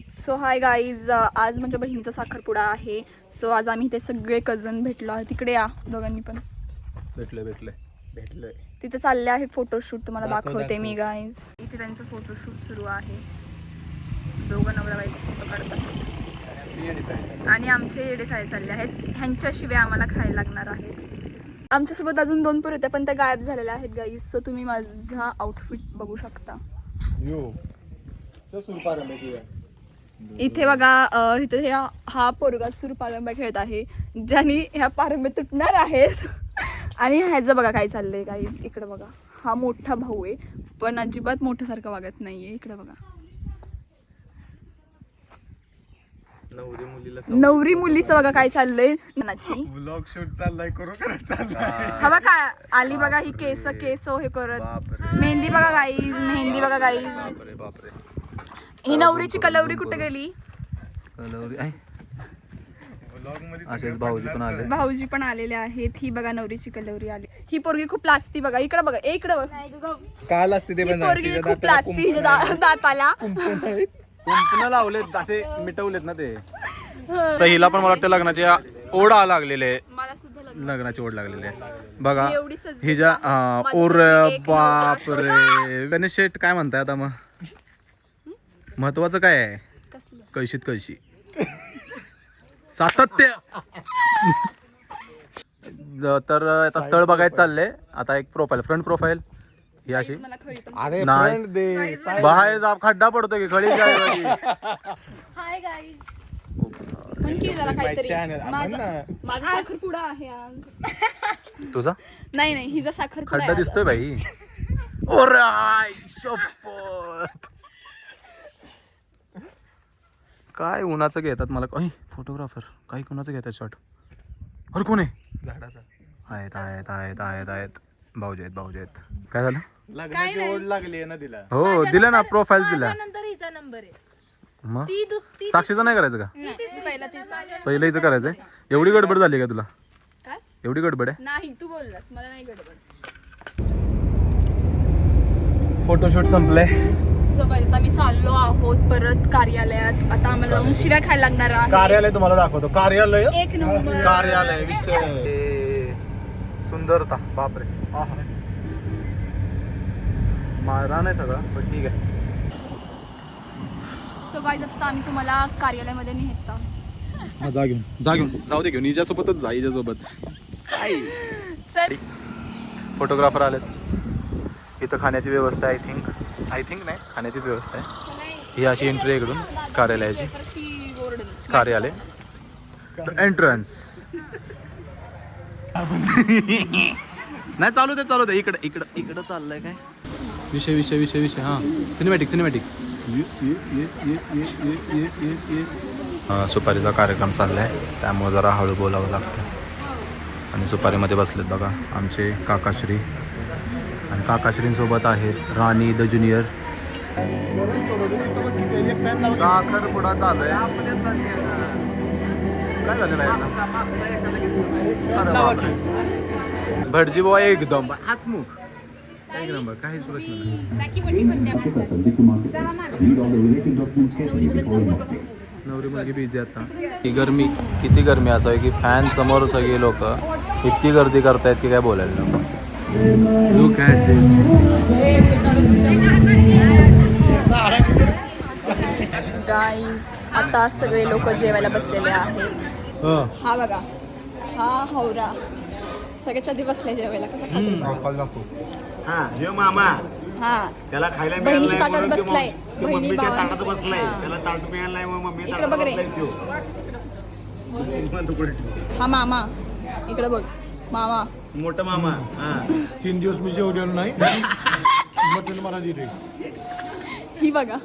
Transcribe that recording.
So hi guys, आज माझ्या बहिणीचा साखरपुडा आहे. सो आज आम्ही ते सगळे कझन भेटलो आहे. तिकडे या दोघांनी पण भेटलोय. तिथे चालले आहे फोटोशूट. तुम्हाला दाखवते दाखव. मी गाईज. इथे त्यांचं फोटोशूट सुरू आहे. दोघं नवरा बायको फोटो काढतात आणि आमचे येडे खायला चालले आहेत. ह्यांच्याशिवाय आम्हाला खायला लागणार आहेत. आमच्यासोबत अजून 2 पोरं होते पण त्या गायब झालेल्या आहेत गाईज. सो तुम्ही माझा आउटफिट बघू शकता. इथे बघा, इथे हा पोरगा सूरपारंब्या खेळत आहे, ज्याने ह्या पारंब्या तुटणार आहेत. आणि ह्याचं बघा काय चाललंय गाईज. इकडे बघा, हा मोठा भाऊ आहे पण अजिबात मोठ्यासारखं वागत नाहीये. इकडे बघा, नवरी मुलीचं बघा काय चाललंय. व्लॉग शूट चाललाय हा बघा आली बघा ही केस हे करत. मेहंदी बघा गाईज, मेहंदी बघा गाईज. ही नवरीची कलवरी कुठे गेली? भाऊजी पण आलेले आहेत. ही बघा नवरीची कलवरी आली. ही पोरगी खूप लाजती बघा. इकडे बघा, इकडे बघा. काल असते ते पोरगी खूप लाजती हिच्या दाताला. कुंपण लावलेत असे मिटवलेत ना ते. तर हिला पण मला वाटतं लग्नाची ओढ लागलेले, मला सुद्धा लग्नाची ओढ लागलेली आहे बघा. एवढी सजली हिच्या माझ्या ओर सगळी एक बापरे. गणेश शेठ काय म्हणताय आता मग? महत्वाचं काय आहे? कसलं? कळशीत कळशी सातत्य. तर आता स्थळ बघायचं चाललंय. आता एक प्रोफाईल, फ्रंट प्रोफाईल ही अशी. मला खळी पण. बाहेर खड्डा पडतो की खळी. Hi guys. पण की जरा काहीतरी. माझा साखरपुडा आहे आज. तुझा नाही नाही, हिचा साखरपुडा खड्डा दिसतोय बाई. ओराय शपथ. काय उन्हाचं घेतात मला. फोटोग्राफर काही कोणाचं घेतात शॉट. अरे कोण आहे? झाडाचा आहेत आहेत आहेत आहेत आहेत भाऊजी आहेत, भाऊजी आहेत. काय झालं? लग्नाची ओढ लागली ना तिला. हो दिलं ना, प्रोफाईल दिला. नंतर हिचा नंबर आहे. मग ती दुसरी साक्षीचं नाही करायचं का? पहिला तिचा. पहिलं हिचं करायचंय. एवढी गडबड झाली का तुला? काय? एवढी गडबड आहे? नाही, तू बोललास, मला नाही गडबड. फोटोशूट संपलंय. सो गाईज, आता आम्ही चाललो आहोत परत कार्यालयात. आता आम्हाला जाऊन शिव्या खायला लागणार आहे. कार्यालय तुम्हाला दाखवतो. कार्यालय, एक नंबर कार्यालय विषय सुंदरता. बापरे, मारा नाही सगळं पण ठीक आहे. सो गाईज, आता आम्ही तुम्हाला कार्यालयामध्ये नेत आहोत. जा घेऊन जाऊ दे, घेऊन हिच्यासोबतच जा. हिच्यासोबत चल. फोटोग्राफर आलेत. इथं खाण्याची व्यवस्था आय थिंक नाही, खाण्याचीच व्यवस्था आहे. ही अशी एंट्री इकडून कार्यालयाची. कार्यालय एंट्रन्स. नाही चालू दे इकडं चाललंय काय विषय. हा सिनेमॅटिक. सुपारीचा कार्यक्रम चाललाय त्यामुळे जरा हळू बोलावं लागतं. आणि सुपारीमध्ये बसलेत बघा आमचे काकाश्री. आणि काकाश्रींसोबत आहेत राणी द ज्युनियर. साखरपुडा चालू आहे. काय झालं भटजी बुवा एकदम हसमुख. एक नंबर, काहीच प्रश्न नाही. नवरी मुलगी बिझी आता. किती गरमी असावी की फॅन समोर सगळे लोक इतकी गर्दी करतायत की काय बोलायला नको. Look at this. गाईज, आता सगळे लोक जेवायला बसलेले आहेत. हा बघा, हा हौरा सगळ्याच्या आधी बसले जेवायला. हा मामा हा त्याला खायला बहिणीच्या ताटात बसलाय. मम्मीच्या ताटात बसलाय. त्याला ताट मिळालंय मग मम्मी इकडे बघ रे. हा मामा, इकडे बघ मामा. मोठा मामा. 3 दिवस मी जेवलेलो नाही. मटण मला दिले. ही बघा